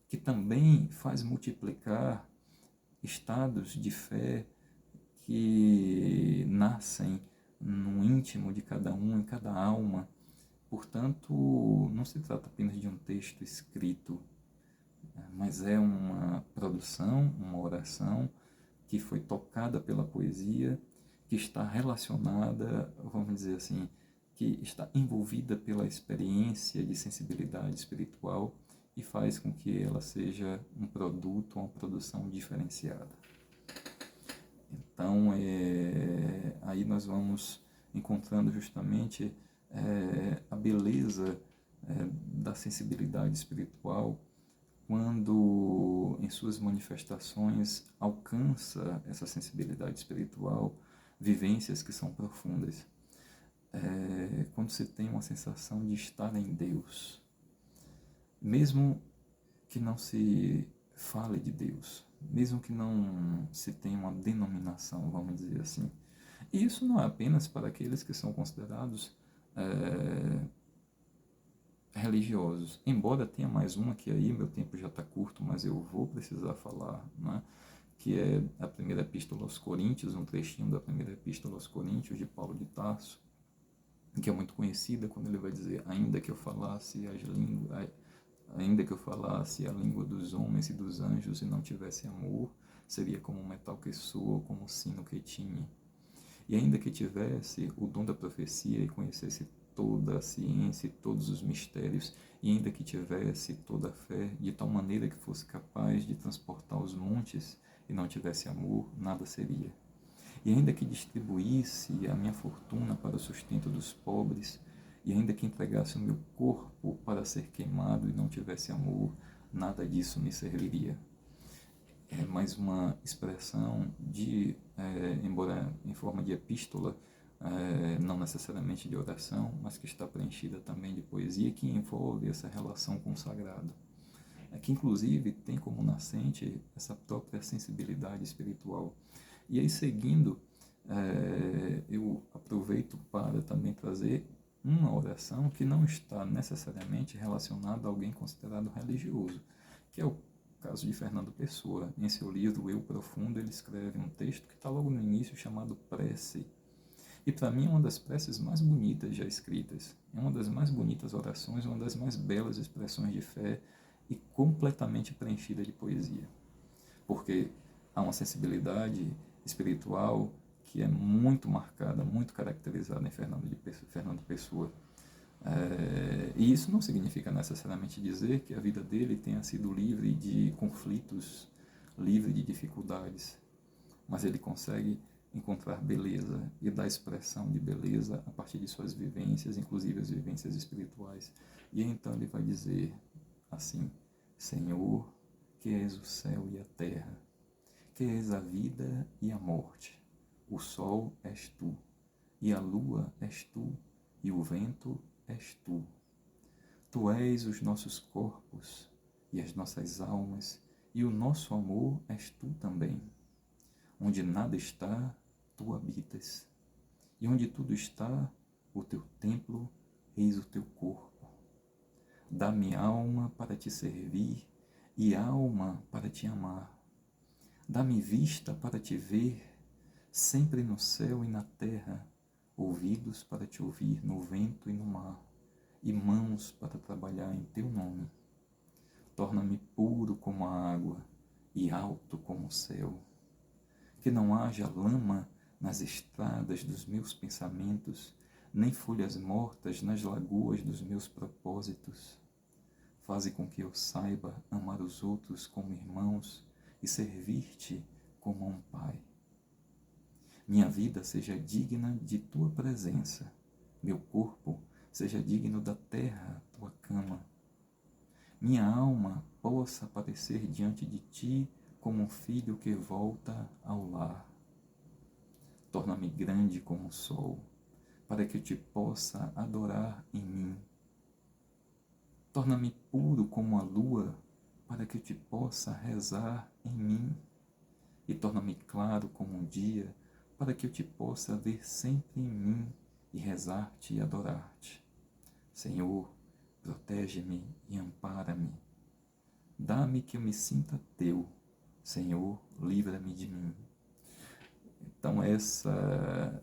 que também faz multiplicar estados de fé que nascem no íntimo de cada um, em cada alma. Portanto, não se trata apenas de um texto escrito, mas é uma produção, uma oração que foi tocada pela poesia, que está relacionada, vamos dizer assim, que está envolvida pela experiência de sensibilidade espiritual e faz com que ela seja um produto, uma produção diferenciada. Então, aí nós vamos encontrando justamente a beleza da sensibilidade espiritual quando, em suas manifestações, alcança essa sensibilidade espiritual vivências que são profundas. quando você tem uma sensação de estar em Deus, mesmo que não se fale de Deus, mesmo que não se tenha uma denominação, vamos dizer assim. E isso não é apenas para aqueles que são considerados religiosos, embora tenha mais uma que aí, meu tempo já está curto, mas eu vou precisar falar, né? Que é a primeira epístola aos Coríntios, um trechinho da primeira epístola aos Coríntios de Paulo de Tarso, que é muito conhecida quando ele vai dizer: ainda que eu falasse a língua dos homens e dos anjos e não tivesse amor, seria como um metal que soa, como um sino que tine. E ainda que tivesse o dom da profecia e conhecesse toda a ciência e todos os mistérios, e ainda que tivesse toda a fé, de tal maneira que fosse capaz de transportar os montes e não tivesse amor, nada seria. E ainda que distribuísse a minha fortuna para o sustento dos pobres, e ainda que entregasse o meu corpo para ser queimado e não tivesse amor, nada disso me serviria. É mais uma expressão embora em forma de epístola, não necessariamente de oração, mas que está preenchida também de poesia, que envolve essa relação com o sagrado. Que inclusive tem como nascente essa própria sensibilidade espiritual. E aí, seguindo, eu aproveito para também trazer uma oração que não está necessariamente relacionada a alguém considerado religioso, que é o caso de Fernando Pessoa. Em seu livro Eu Profundo, ele escreve um texto que está logo no início, chamado Prece. E para mim é uma das preces mais bonitas já escritas. É uma das mais bonitas orações, uma das mais belas expressões de fé e completamente preenchida de poesia. Porque há uma sensibilidade espiritual que é muito marcada, muito caracterizada em Fernando Pessoa. E isso não significa necessariamente dizer que a vida dele tenha sido livre de conflitos, livre de dificuldades, mas ele consegue encontrar beleza e dar expressão de beleza a partir de suas vivências, inclusive as vivências espirituais. E então ele vai dizer assim: Senhor, que és o céu e a terra, que és a vida e a morte, o sol és tu, e a lua és tu, e o vento és tu. Tu és os nossos corpos e as nossas almas, e o nosso amor és tu também. Onde nada está, tu habitas, e onde tudo está, o teu templo, eis o teu corpo. Dá-me alma para te servir e alma para te amar. Dá-me vista para te ver, sempre no céu e na terra, ouvidos para te ouvir no vento e no mar, e mãos para trabalhar em teu nome. Torna-me puro como a água e alto como o céu. Que não haja lama nas estradas dos meus pensamentos, nem folhas mortas nas lagoas dos meus propósitos. Faze com que eu saiba amar os outros como irmãos e servir-te como a um pai. Minha vida seja digna de tua presença, meu corpo seja digno da terra, tua cama. Minha alma possa aparecer diante de ti como um filho que volta ao lar. Torna-me grande como o sol, para que eu te possa adorar em mim. Torna-me puro como a lua, para que eu te possa rezar em mim. E torna-me claro como um dia, para que eu te possa ver sempre em mim e rezar-te e adorar-te. Senhor, protege-me e ampara-me. Dá-me que eu me sinta teu. Senhor, livra-me de mim. Então essa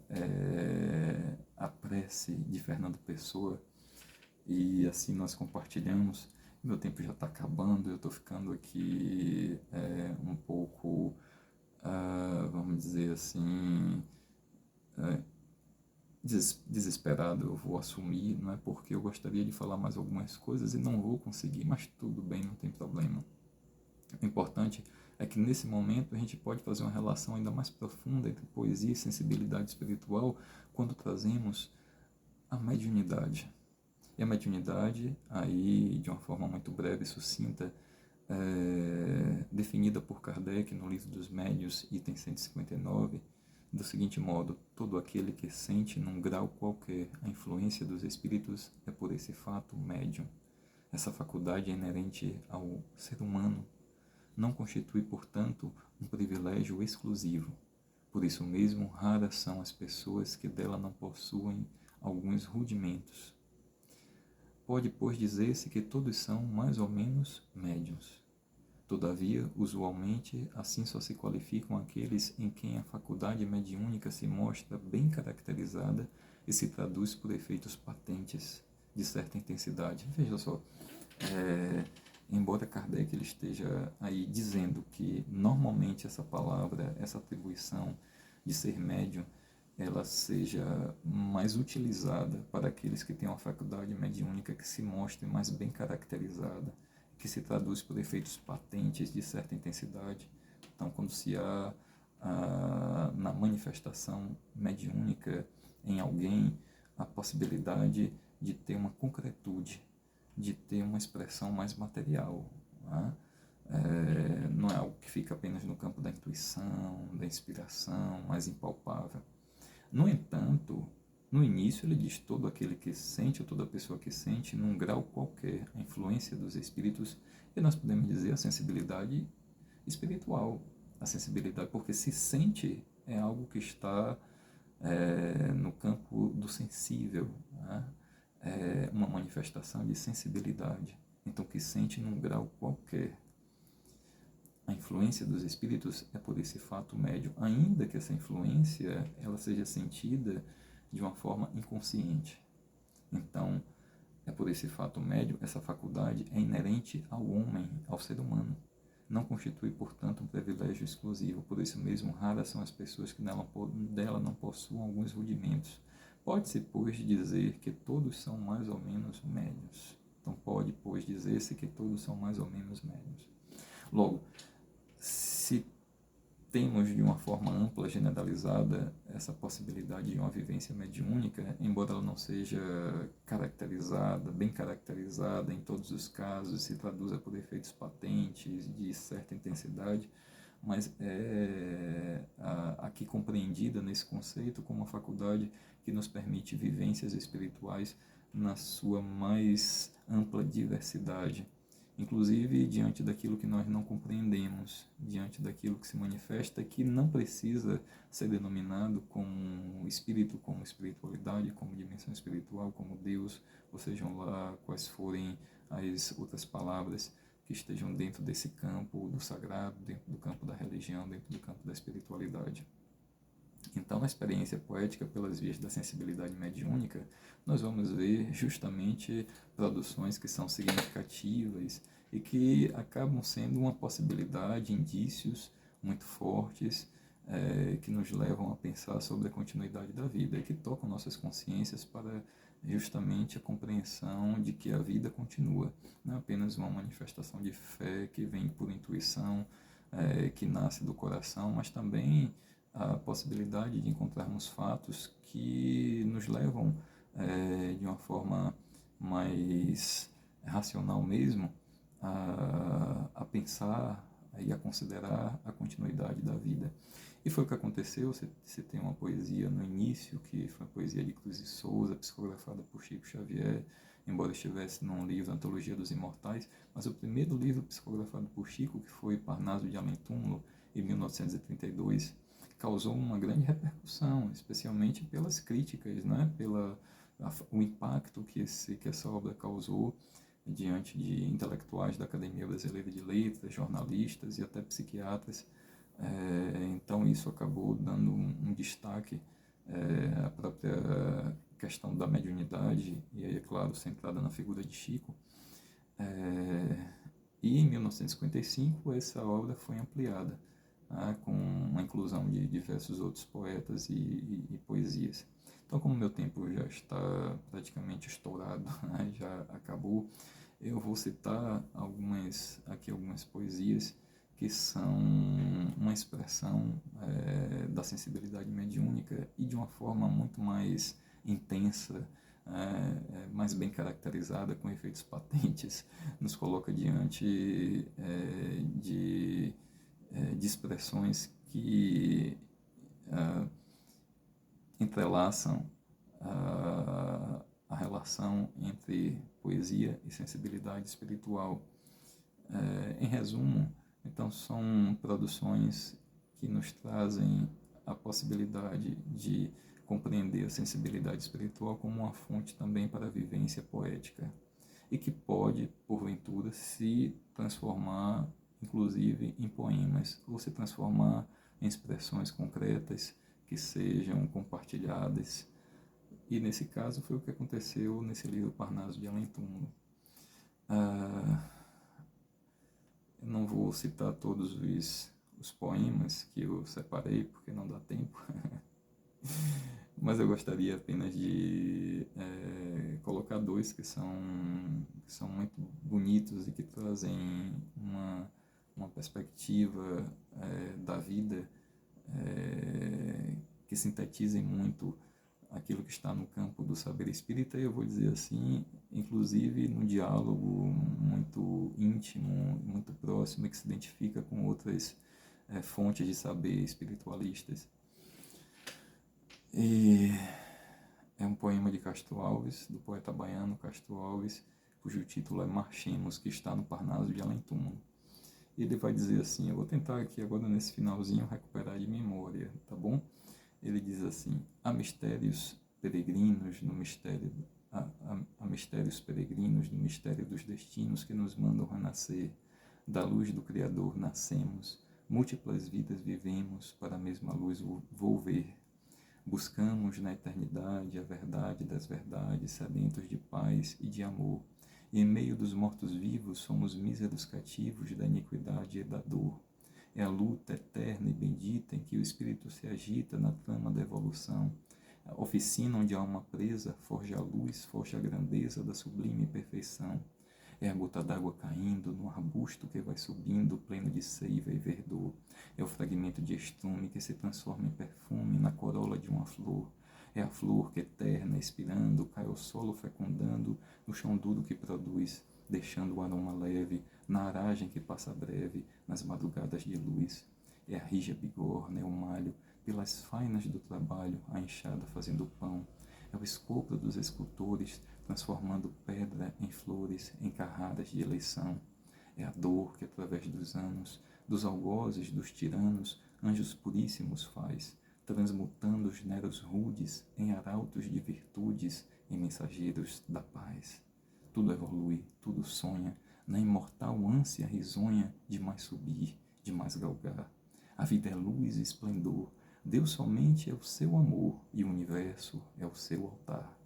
é a prece de Fernando Pessoa, e assim nós compartilhamos. Meu tempo já está acabando, eu estou ficando aqui um pouco, vamos dizer assim, desesperado, eu vou assumir, não é porque eu gostaria de falar mais algumas coisas e não vou conseguir, mas tudo bem, não tem problema. O importante é que nesse momento a gente pode fazer uma relação ainda mais profunda entre poesia e sensibilidade espiritual quando trazemos a mediunidade. E a mediunidade, aí de uma forma muito breve e sucinta, definida por Kardec no Livro dos Médiuns, item 159, do seguinte modo: todo aquele que sente num grau qualquer a influência dos espíritos é por esse fato médium. Essa faculdade é inerente ao ser humano, não constitui, portanto, um privilégio exclusivo. Por isso mesmo, raras são as pessoas que dela não possuem alguns rudimentos. Pode, pois, dizer-se que todos são mais ou menos médiuns. Todavia, usualmente, assim só se qualificam aqueles em quem a faculdade mediúnica se mostra bem caracterizada e se traduz por efeitos patentes de certa intensidade. Veja só, embora Kardec ele esteja aí dizendo que normalmente essa palavra, essa atribuição de ser médium, ela seja mais utilizada para aqueles que têm uma faculdade mediúnica que se mostre mais bem caracterizada, que se traduz por efeitos patentes de certa intensidade. Então, quando se há na manifestação mediúnica em alguém a possibilidade de ter uma concretude, de ter uma expressão mais material, né? Não é algo que fica apenas no campo da intuição, da inspiração, mais impalpável. No entanto, no início ele diz: todo aquele que sente, ou toda pessoa que sente, num grau qualquer, a influência dos espíritos, e nós podemos dizer a sensibilidade espiritual, a sensibilidade, porque se sente é algo que está no campo do sensível, né? É uma manifestação de sensibilidade, então que sente num grau qualquer. A influência dos espíritos é por esse fato médio, ainda que essa influência ela seja sentida de uma forma inconsciente. Então, é por esse fato médio, essa faculdade é inerente ao homem, ao ser humano. Não constitui, portanto, um privilégio exclusivo. Por isso mesmo, raras são as pessoas que dela não possuam alguns rudimentos. Pode-se, pois, dizer que todos são mais ou menos médios. Então, pode, pois, dizer-se que todos são mais ou menos médios. Logo, se temos de uma forma ampla, generalizada, essa possibilidade de uma vivência mediúnica, embora ela não seja caracterizada, bem caracterizada em todos os casos, se traduza por efeitos patentes de certa intensidade, mas é aqui compreendida nesse conceito como uma faculdade que nos permite vivências espirituais na sua mais ampla diversidade, inclusive diante daquilo que nós não compreendemos, diante daquilo que se manifesta, que não precisa ser denominado como espírito, como espiritualidade, como dimensão espiritual, como Deus, ou sejam lá quais forem as outras palavras que estejam dentro desse campo do sagrado, dentro do campo da religião, dentro do campo da espiritualidade. Então, na experiência poética pelas vias da sensibilidade mediúnica, nós vamos ver justamente produções que são significativas e que acabam sendo uma possibilidade, indícios muito fortes, que nos levam a pensar sobre a continuidade da vida e que tocam nossas consciências para justamente a compreensão de que a vida continua, não é apenas uma manifestação de fé que vem por intuição, que nasce do coração, mas também a possibilidade de encontrarmos fatos que nos levam de uma forma mais racional mesmo a pensar e a considerar a continuidade da vida. E foi o que aconteceu. Você tem uma poesia no início, que foi a poesia de Cruz de Souza, psicografada por Chico Xavier, embora estivesse num livro, Antologia dos Imortais, mas o primeiro livro psicografado por Chico, que foi Parnaso de Além Túmulo, em 1932, causou uma grande repercussão, especialmente pelas críticas, né? O impacto que essa obra causou diante de intelectuais da Academia Brasileira de Letras, jornalistas e até psiquiatras. Então isso acabou dando um destaque à própria questão da mediunidade, e aí, é claro, centrada na figura de Chico. E em 1955 essa obra foi ampliada, com a inclusão de diversos outros poetas e poesias. Então, como meu tempo já está praticamente estourado, né, já acabou, eu vou citar algumas poesias que são uma expressão da sensibilidade mediúnica e de uma forma muito mais intensa, mais bem caracterizada, com efeitos patentes, nos coloca diante de expressões que entrelaçam a relação entre poesia e sensibilidade espiritual. Em resumo, então, são produções que nos trazem a possibilidade de compreender a sensibilidade espiritual como uma fonte também para a vivência poética e que pode, porventura, se transformar, inclusive, em poemas ou se transformar em expressões concretas que sejam compartilhadas. E, nesse caso, foi o que aconteceu nesse livro Parnaso de Além Túmulo. Eu não vou citar todos os poemas que eu separei, porque não dá tempo, mas eu gostaria apenas de colocar dois que são muito bonitos e que trazem uma perspectiva da vida que sintetizem muito aquilo que está no campo do saber espírita, e eu vou dizer assim, inclusive num diálogo muito íntimo, muito próximo, e que se identifica com outras fontes de saber espiritualistas. E é um poema de Castro Alves, do poeta baiano Castro Alves, cujo título é Marchemos, que está no Parnaso de Além Túmulo. Ele vai dizer assim, eu vou tentar aqui agora nesse finalzinho recuperar de memória, tá bom? Ele diz assim: há mistérios peregrinos no mistério, há mistérios peregrinos no mistério dos destinos que nos mandam renascer. Da luz do Criador nascemos, múltiplas vidas vivemos, para a mesma luz volver. Buscamos na eternidade a verdade das verdades, sedentos de paz e de amor. E em meio dos mortos-vivos somos míseros cativos da iniquidade e da dor. É a luta eterna e bendita em que o espírito se agita na trama da evolução. A oficina onde a alma presa forja a luz, forja a grandeza da sublime perfeição. É a gota d'água caindo no arbusto que vai subindo, pleno de seiva e verdor. É o fragmento de estrume que se transforma em perfume na corola de uma flor. É a flor que eterna, expirando, cai ao solo fecundando, no chão duro que produz, deixando o aroma leve, na aragem que passa breve, nas madrugadas de luz. É a rija bigorna, é o malho, pelas fainas do trabalho, a enxada fazendo pão. É o escopro dos escultores, transformando pedra em flores, em carradas de eleição. É a dor que, através dos anos, dos algozes, dos tiranos, anjos puríssimos faz, transmutando os neros rudes em arautos de virtudes, em mensageiros da paz. Tudo evolui, tudo sonha, na imortal ânsia risonha de mais subir, de mais galgar. A vida é luz e esplendor, Deus somente é o seu amor e o universo é o seu altar.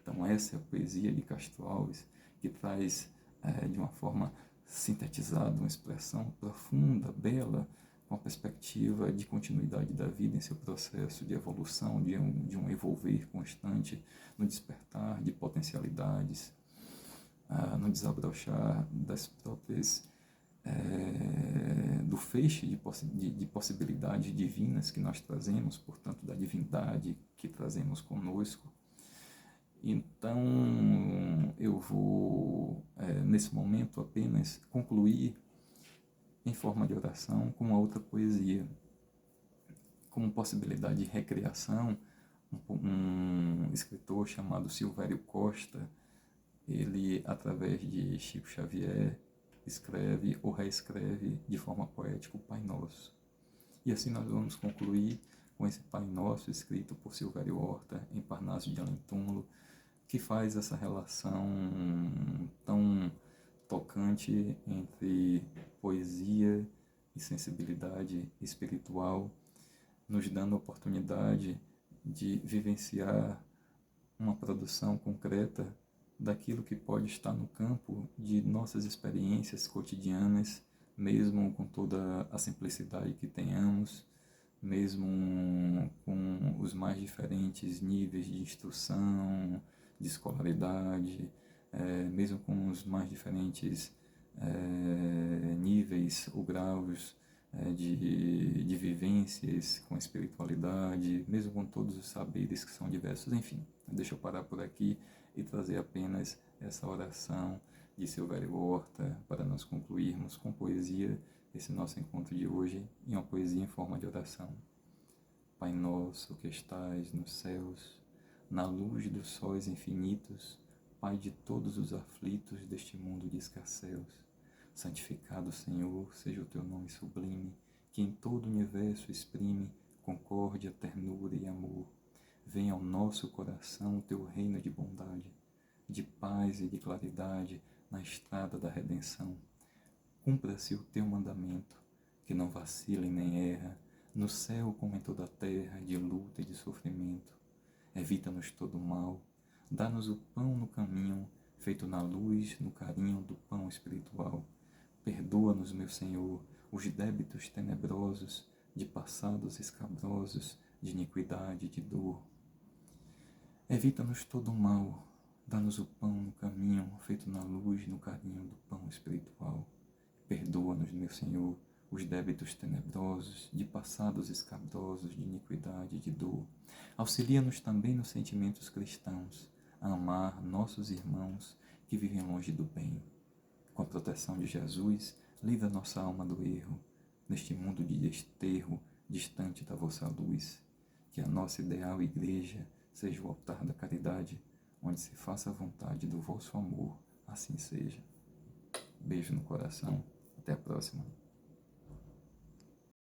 Então essa é a poesia de Castro Alves, que traz de uma forma sintetizada uma expressão profunda, bela, com a perspectiva de continuidade da vida em seu processo de evolução, de um evolver constante, no despertar de potencialidades, no desabrochar das próprias do feixe de possibilidades divinas que nós trazemos, portanto, da divindade que trazemos conosco. Então, eu vou, nesse momento, apenas concluir em forma de oração com uma outra poesia, como possibilidade de recriação. Um escritor chamado Silvério Costa, ele, através de Chico Xavier, escreve ou reescreve de forma poética o Pai Nosso. E assim nós vamos concluir com esse Pai Nosso escrito por Silvério Horta em Parnaso de Além Túmulo, que faz essa relação tão tocante entre poesia e sensibilidade espiritual, nos dando a oportunidade de vivenciar uma produção concreta daquilo que pode estar no campo de nossas experiências cotidianas, mesmo com toda a simplicidade que tenhamos, mesmo com os mais diferentes níveis de instrução, de escolaridade, mesmo com os mais diferentes níveis ou graus de vivências com a espiritualidade, mesmo com todos os saberes que são diversos. Enfim, deixa eu parar por aqui e trazer apenas essa oração de Silvério Horta para nós concluirmos com poesia esse nosso encontro de hoje, em uma poesia em forma de oração. Pai nosso que estais nos céus, na luz dos sóis infinitos, Pai de todos os aflitos deste mundo de escasseus, santificado, Senhor, seja o teu nome sublime, que em todo o universo exprime concórdia, ternura e amor. Venha ao nosso coração o teu reino de bondade, de paz e de claridade na estrada da redenção. Cumpra-se o teu mandamento, que não vacila e nem erra, no céu como em toda a terra, de luta e de sofrimento. Evita-nos todo o mal, dá-nos o pão no caminho, feito na luz, no carinho do pão espiritual. Perdoa-nos, meu Senhor, os débitos tenebrosos, de passados escabrosos, de iniquidade e de dor. Evita-nos todo o mal, dá-nos o pão no caminho, feito na luz, no carinho do pão espiritual. Perdoa-nos, meu Senhor, os débitos tenebrosos, de passados escabrosos, de iniquidade e de dor. Auxilia-nos também nos sentimentos cristãos, a amar nossos irmãos que vivem longe do bem. Com a proteção de Jesus, livra nossa alma do erro, neste mundo de desterro, distante da vossa luz. Que a nossa ideal igreja seja o altar da caridade, onde se faça a vontade do vosso amor, assim seja. Beijo no coração. Até a próxima.